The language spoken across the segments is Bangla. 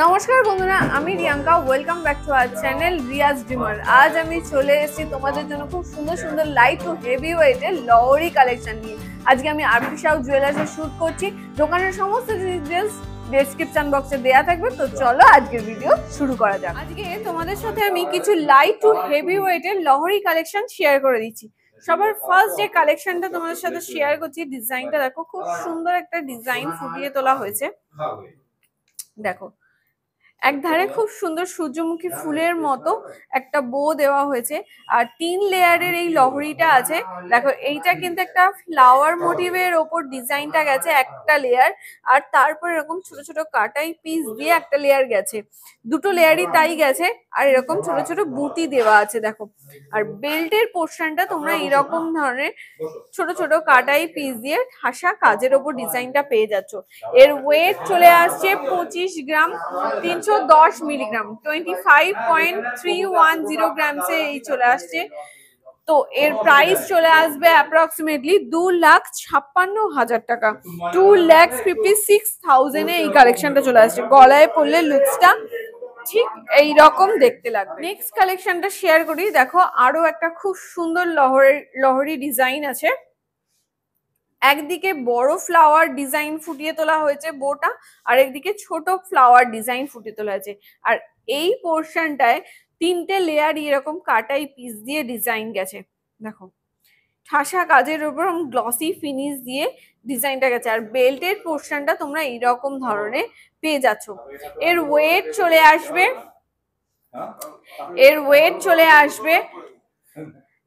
নমস্কার বন্ধুরা, আমি Riyanka. Welcome back to our channel Riyaz dreamer. আজ আমি চলে এসেছি তোমাদের জন্য খুব সুন্দর সুন্দর লাইট ও হেভি ওয়েটের লহরি কালেকশন নিয়ে। আজকে আমি আরপি সাউ জুয়েলার্সে শুট করছি। দোকানের সমস্ত ডিটেলস ডেসক্রিপশন বক্সে দেয়া থাকবে। তো চলো আজকের ভিডিও শুরু করা যাক। আজকে তোমাদের সাথে আমি কিছু লাইট টু হেভি ওয়েটের লহরি কালেকশন শেয়ার করে দিচ্ছি। সবার ফার্স্ট যে কালেকশনটা তোমাদের সাথে শেয়ার করছি, ডিজাইনটা দেখো, খুব সুন্দর একটা ডিজাইন ফুটিয়ে তোলা হয়েছে। দেখো, এক ধারে খুব সুন্দর সূর্যমুখী ফুলের মতো একটা বো দেওয়া হয়েছে, আর 3 লেয়ারের এই লহরিটা আছে। দেখো, এইটা কিন্তু একটা ফ্লাওয়ার মোটিভের ওপর ডিজাইনটা গেছে একটা লেয়ার, আর তারপর এরকম ছোট ছোট কাটাই পিস দিয়ে একটা লেয়ার গেছে, দুটো লেয়ারই তাই গেছে। আর এরকম ছোট ছোট বুটি দেওয়া আছে দেখো। আর বেল্টের পোর্শনটা তোমরা এরকম ধরনের ছোট ছোট কাটাই পিস দিয়ে ঠাসা কাজের ওপর ডিজাইনটা পেয়ে যাচ্ছ। এর ওয়েট চলে আসছে 25 গ্রাম, 310 মিলিগ্রাম, 25.310 গ্রামসে এই চলে আসছে। তো এর প্রাইস চলে আসবে অ্যাপ্রক্সিমেটলি 2,56,000 টাকা, 2,56,000 এই কালেকশনটা চলে আসছে। গলায় পরলে লুকসটা ঠিক এই রকম দেখতে লাগবে। নেক্সট কালেকশনটা শেয়ার করি। দেখো, আরো একটা খুব সুন্দর লহরি ডিজাইন আছে। একদিকে বড় ফ্লাওয়ার ডিজাইন ফুটিয়ে তোলা হয়েছে বোটা, আর একদিকে ছোট ফ্লাওয়ার ডিজাইন ফুটিয়ে তোলা হয়েছে। আর এই পোর্শনটায় 3টে লেয়ার এরকম কাটাই পিস দিয়ে ডিজাইন গেছে। দেখো, ঠাসা কাজের উপর গ্লসি ফিনিশ দিয়ে ডিজাইনটা গেছে। আর বেল্টের পোর্শনটা তোমরা এইরকম ধরনের পেয়ে যাচ্ছ। এর ওয়েট চলে আসবে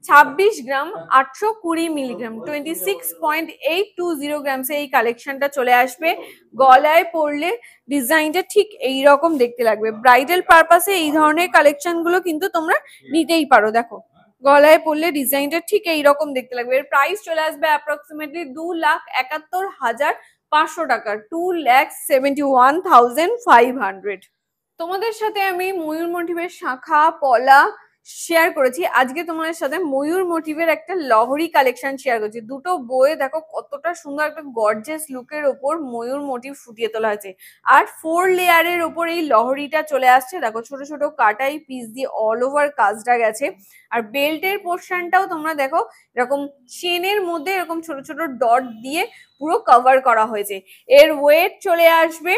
26 গ্রাম, 820 মিলিগ্রাম, 26.820 গ্রামসে এই কালেকশনটা চলে আসবে। গলায় পরলে ডিজাইনটা ঠিক এইরকম দেখতে লাগবে। ব্রাইডাল পারপাসে এই ধরনের কালেকশন গুলো কিন্তু তোমরা নিতেই পারো। দেখো, গলায় পরলে ডিজাইনটা ঠিক এইরকম দেখতে লাগবে। এর প্রাইস চলে আসবে অ্যাপ্রক্সিমেটলি 2,71,500 টাকা, 2,71,500। তোমাদের সাথে আমি ময়ূর মোটিভের শাখা পলা শেয়ার করেছি। আজকে তোমাদের সাথে ময়ূর মোটিভের একটা লহরি কালেকশন শেয়ার করছি। দুটো বইয়ে দেখো কতটা সুন্দর একটা গর্জিয়াস লুকের ওপর ময়ূর মোটিভ ফুটিয়ে তোলা হয়েছে। আর 4 লেয়ারের ওপর এই লহরিটা চলে আসছে। দেখো, ছোট ছোট কাটাই পিস দিয়ে অল ওভার কাজটা গেছে। আর বেল্টের পোর্শনটাও তোমরা দেখো, এরকম চেনের মধ্যে এরকম ছোট ছোট ডট দিয়ে পুরো কভার করা হয়েছে। এর ওয়েট চলে আসবে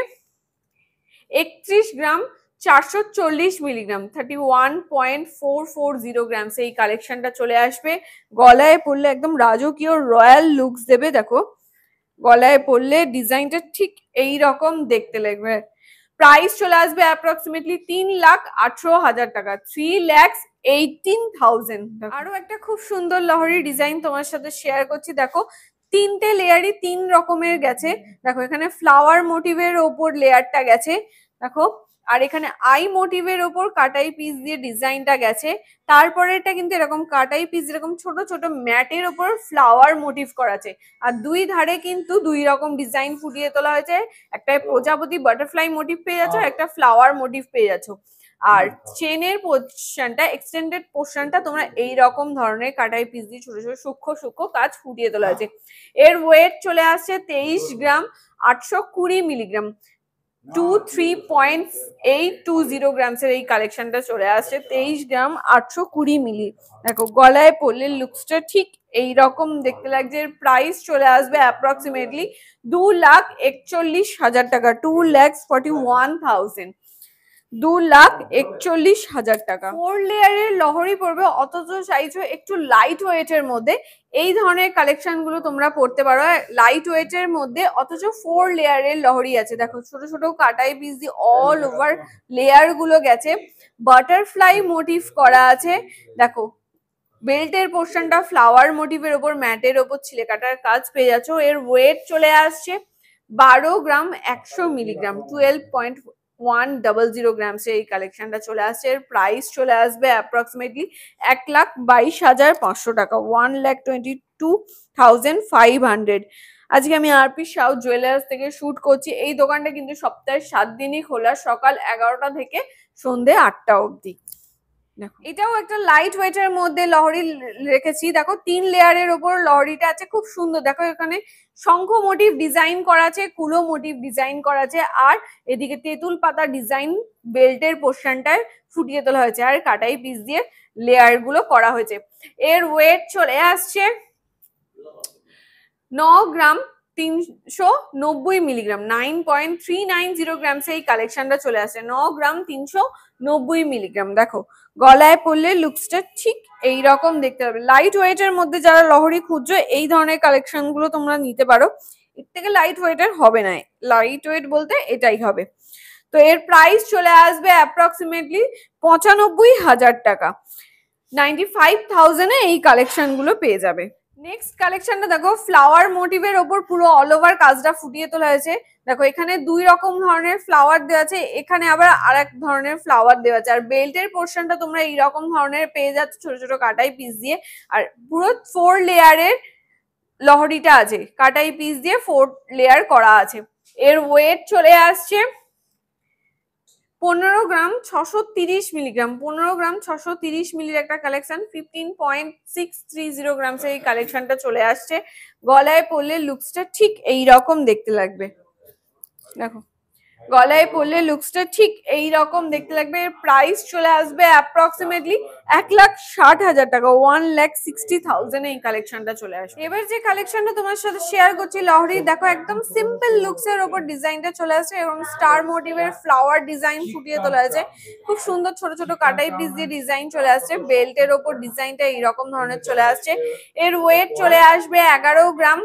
31 গ্রাম, 440 মিলিগ্রাম, 31.440 গ্রামস এই কালেকশনটা চলে আসবে। গলায় পরলে একদম রাজকীয় রয়্যাল লুকস দেবে। দেখো, গলায় পরলে ডিজাইনটা ঠিক এই রকম দেখতে লাগবে। প্রাইস চলে আসবে অ্যাপ্রক্সিমেটলি 3,18,000 টাকা, 3,18,000। আরো একটা খুব সুন্দর লহরি ডিজাইন তোমার সাথে শেয়ার করছি। দেখো, 3টে লেয়ারই 3 রকমের গেছে। দেখো, এখানে ফ্লাওয়ার মোটিভের ওপর লেয়ারটা গেছে। দেখো, আর এখানে আই মোটিভের ওপর কাটাই পিস দিয়ে ডিজাইনটা গেছে। তারপরে এটা কিন্তু এরকম কাটাই পিস এরকম ছোট ছোট ম্যাটের ওপর ফ্লাওয়ার মোটিভ করা আছে। আর দুই ধারে কিন্তু 2 রকম ডিজাইন ফুটিয়ে তোলা হয়েছে। একটা প্রজাপতি বাটারফ্লাই মোটিভ পেয়ে যাচ্ছ, একটা ফ্লাওয়ার মোটিভ পেয়ে যাচ্ছ। আর চেনের পোর্শনটা, এক্সটেন্ডেড পোর্শনটা তোমরা এই রকম ধরনের কাটাই পিস দিয়ে ছোট ছোট সূক্ষ্ম সূক্ষ্ম কাজ ফুটিয়ে তোলা আছে। এর ওয়েট চলে আসছে 23 গ্রাম, 820 মিলিগ্রাম, 23.820 গ্রামসের এই কালেকশনটা চলে আসছে। 23 গ্রাম, 820 মিলি। দেখো, গলায় পরলে লুকসটা ঠিক এইরকম দেখতে লাগছে। এর প্রাইস চলে আসবে অ্যাপ্রক্সিমেটলি 2,41,000 টাকা, 2,41,000, 2,41,000 টাকা। 4 লেয়ারের লহরি পড়বে, অথচ চাইছো একটু লাইট ওয়েটের মধ্যে। এই ধরনের কালেকশন গুলো তোমরা পড়তে পারো লাইট ওয়েটের মধ্যে, অথচ 4 লেয়ারের লহরি আছে। দেখো, ছোট ছোট কাটাই পিস দিয়ে অল ওভার লেয়ার গুলো গেছে। বাটারফ্লাই মোটিভ করা আছে। দেখো, বেল্টের পোর্শনটা ফ্লাওয়ার মোটিভের ওপর ম্যাটের ওপর ছিলে কাটার কাজ পেয়ে যাচ্ছ। এর ওয়েট চলে আসছে 12 গ্রাম, 100 মিলিগ্রাম, 12.100 গ্রামস এই কালেকশনটা চলে আসছে। এর প্রাইস চলে আসবে অ্যাপ্রক্সিমেটলি 1,22,500 টাকা, 1,22,500। আজকে আমি আরপি সাউ জুয়েলার্স থেকে শুট করছি। এই দোকানটা কিন্তু সপ্তাহে 7 দিনই খোলা, সকাল 11টা থেকে সন্ধে 8টা অবধি। দেখো এটাও একটা লাইট ওয়েটের মধ্যে লহরি রেখেছি। দেখো 3 লেয়ারের ওপর লহরিটা আছে, খুব সুন্দর। দেখো এখানে শঙ্খ মোটিভ ডিজাইন করা আছে, কুলো মোটিভ ডিজাইন করা আছে, আর এদিকে তেঁতুল পাতা ডিজাইন বেল্টের পোর্শনটায় ফুটিয়ে তোলা হয়েছে, আর কাটাই পিস দিয়ে লেয়ার গুলো করা হয়েছে। এর ওয়েট চলে আসছে 9 গ্রাম 390 মিলিগ্রাম, 9.390 গ্রামস এই কালেকশনটা চলে আসে, 9 গ্রাম 390 মিলিগ্রাম। দেখো গলায় পরলে লুকসটা ঠিক এইরকম দেখতে হবে। লাইট ওয়েটের মধ্যে যারা লহরি খুঁজছো এই ধরনের কালেকশন গুলো তোমরা নিতে পারো, এর থেকে লাইট ওয়েটের হবে না, লাইট ওয়েট বলতে এটাই হবে। তো এর প্রাইস চলে আসবে অ্যাপ্রক্সিমেটলি 95,000 টাকা, 95,000 এই কালেকশন গুলো পেয়ে যাবে। নেক্সট কালেকশনটা দেখো ফ্লাওয়ার মোটিভের ওপর পুরো অল ওভার কাজটা ফুটিয়ে তোলা হয়েছে। দেখো এখানে 2 রকম ধরনের ফ্লাওয়ার দেওয়া আছে, এখানে আবার আরেক ধরনের ফ্লাওয়ার দেওয়া আছে, আর বেল্টের পোর্শনটা তোমরা এইরকম ধরনের পেয়ে যাচ্ছ ছোট ছোট কাটাই পিস দিয়ে, আর পুরো 4 লেয়ারের লহরিটা আছে, কাটাই পিস দিয়ে 4 লেয়ার করা আছে। এর ওয়েট চলে আসছে 15 গ্রাম 630 মিলিগ্রাম, 15 গ্রাম 630 মিলির একটা কালেকশন, 15.630 গ্রামস এই কালেকশনটা চলে আসছে। গলায় পরলে লুকসটা ঠিক এইরকম দেখতে লাগবে। দেখো গলায় পরলে লুকসটা ঠিক এইরকম দেখতে লাগবে। এর প্রাইস চলে আসবে অ্যাপ্রক্সিমেটলি 1,60,000 টাকা, 1,60,000 এই কালেকশনটা চলে আসবে। এবার যে কালেকশনটা তোমার সাথে শেয়ার করছি লহরি, দেখো একদম সিম্পল লুকস এর উপর ডিজাইনটা চলে আসছে এবং স্টার মোটিভের ফ্লাওয়ার ডিজাইন ফুটিয়ে তোলা আছে, খুব সুন্দর ছোট ছোট কাটাই পিস দিয়ে ডিজাইন চলে আসছে। বেল্টের ওপর ডিজাইনটা এইরকম ধরনের চলে আসছে। এর ওয়েট চলে আসবে 11 গ্রাম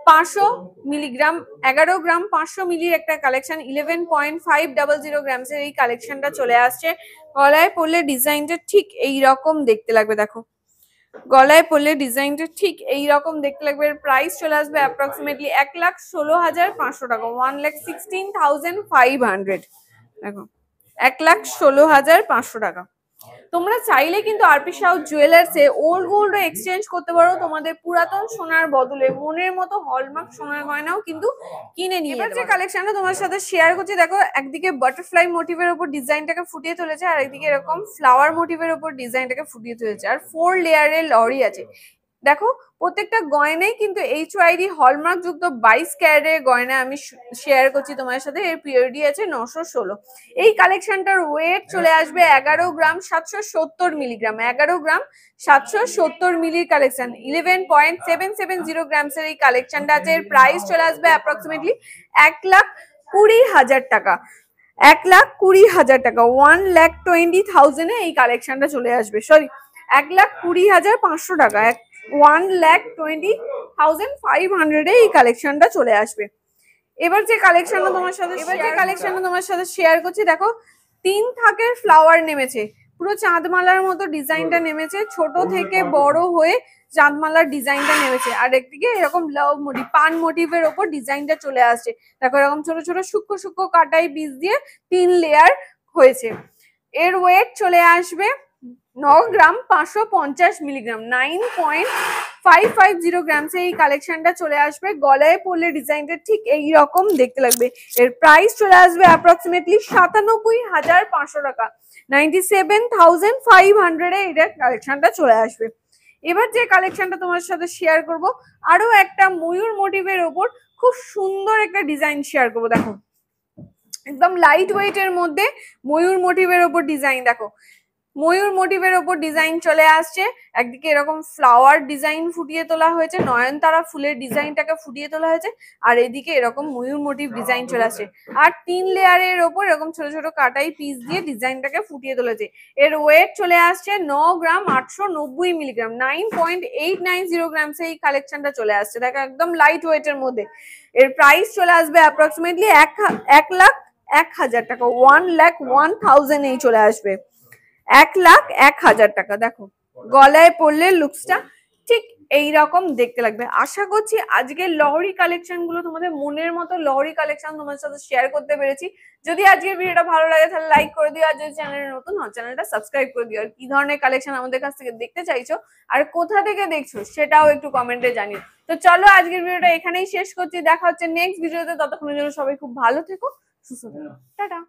500 মিলিগ্রাম, 11 গ্রাম 500 মিলির একটা কালেকশন, 11.500 গ্রামস এর এই কালেকশনটা চলে আসছে। গলায় পরলে ডিজাইনটা ঠিক এইরকম দেখতে লাগবে। দেখো গলায় পরলে ডিজাইনটা ঠিক এইরকম দেখতে লাগবে। এর প্রাইস চলে আসবে অ্যাপ্রক্সিমেটলি 1,16,500 টাকা, 1,16,500। দেখো 1,16,500 টাকা। তোমরা চাইলে কিন্তু আরপি সাউ জুয়েলার্সে ওল্ড গোল্ড এক্সচেঞ্জ করতে পারো, তোমাদের পুরাতন সোনার বদলে মনের মতো হলমার্ক সোনার গয়নাও কিন্তু কিনে নিয়ে। এবার যে কালেকশনটা তোমার সাথে শেয়ার করছি, দেখো একদিকে বাটারফ্লাই মোটিভের উপর ডিজাইনটাকে ফুটিয়ে তুলেছে, আর একদিকে এরকম ফ্লাওয়ার মোটিভের উপর ডিজাইনটাকে ফুটিয়ে তুলেছে, আর 4 লেয়ারের লরি আছে। দেখো প্রত্যেকটা গয়নাই কিন্তু HYD হলমার্ক যুক্ত 22 ক্যারেটের গয়না আমি শেয়ার করছি তোমার সাথে। এর পিওরিটি আছে 916। এই কালেকশনটার ওয়েট চলে আসবে 11 গ্রাম 770 মিলিগ্রাম, 11 গ্রাম 770 মিলির কালেকশন, 11.770 গ্রামস এর এই কালেকশনটা আছে। এর প্রাইস চলে আসবে অ্যাপ্রক্সিমেটলি 1,20,000 টাকা, 1,20,000 টাকা, 1,20,000 এই কালেকশনটা চলে আসবে। সরি 1,20,500 টাকা, 1,20,500 এই কালেকশনটা চলে আসবে। এবার যে কালেকশনটা তোমার সাথে শেয়ার করছি, দেখো 3 থাকের ফ্লাওয়ার নেমেছে, পুরো চাঁদমালার মতো ডিজাইনটা নেমেছে, ছোট থেকে বড় হয়ে চাঁদমালার ডিজাইনটা নেমেছে, আর একদিকে এরকম লাভ মোটিভ পান মোটিভের ওপর ডিজাইনটা চলে আসছে। দেখো এরকম ছোট ছোট সূক্ষ্ম সূক্ষ্ম কাটাই পিস দিয়ে 3 লেয়ার হয়েছে। এর ওয়েট চলে আসবে 9 গ্রাম 550 মিলিগ্রাম, 9.550 গ্রামস এই কালেকশনটা চলে আসবে। গলায় পরলে ডিজাইনটা ঠিক এই রকম দেখতে লাগবে। এর প্রাইস চলে আসবে অ্যাপ্রক্সিমেটলি 97,500 টাকা, 97,500 এ এটা কালেকশনটা চলে আসবে। এবার যে কালেকশনটা তোমার সাথে শেয়ার করব, আরো একটা ময়ূর মোটিভের ওপর খুব সুন্দর একটা ডিজাইন শেয়ার করব। দেখো একদম লাইট ওয়েটের মধ্যে ময়ূর মোটিভের ওপর ডিজাইন, দেখো ময়ূর মোটিভের ওপর ডিজাইন চলে আসছে। একদিকে এরকম ফ্লাওয়ার ডিজাইন ফুটিয়ে তোলা হয়েছে, নয়নতারা ফুলের ডিজাইনটাকে ফুটিয়ে তোলা হয়েছে, আর এদিকে এরকম ময়ূর মোটিভ ডিজাইন চলে আসছে, আর 3 লেয়ারের ওপর এরকম ছোট ছোট কাটাই পিস দিয়ে ডিজাইনটাকে ফুটিয়ে তোলেছে। এর ওয়েট চলে আসছে 9 গ্রাম 890 মিলিগ্রাম, 9.890 গ্রামস এই কালেকশনটা চলে আসছে। দেখো একদম লাইট ওয়েটের মধ্যে। এর প্রাইস চলে আসবে অ্যাপ্রক্সিমেটলি 1,01,000 টাকা, 1,01,000 এই চলে আসবে, 1,01,000 টাকা। দেখো গলায় পরলে লুকসটা ঠিক এইরকম দেখতে লাগবে। আশা করছি আজকের লহরি কালেকশন গুলো তোমাদের মনের মতো লহরি কালেকশন তোমার সাথে শেয়ার করতে পেরেছি। যদি আজকের ভিডিওটা ভালো লাগে তাহলে লাইক করে দিও, আর যদি চ্যানেলে নতুন হও চ্যানেলটা সাবস্ক্রাইব করে দিও। আর কি ধরনের কালেকশন আমাদের কাছ থেকে দেখতে চাইছো আর কোথা থেকে দেখছো সেটাও একটু কমেন্টে জানিও। তো চলো আজকের ভিডিওটা এখানেই শেষ করছি, দেখা হচ্ছে নেক্সট ভিডিওতে। ততক্ষণের জন্য সবাই খুব ভালো থেকো, সুস্থ থেকো, টাটা।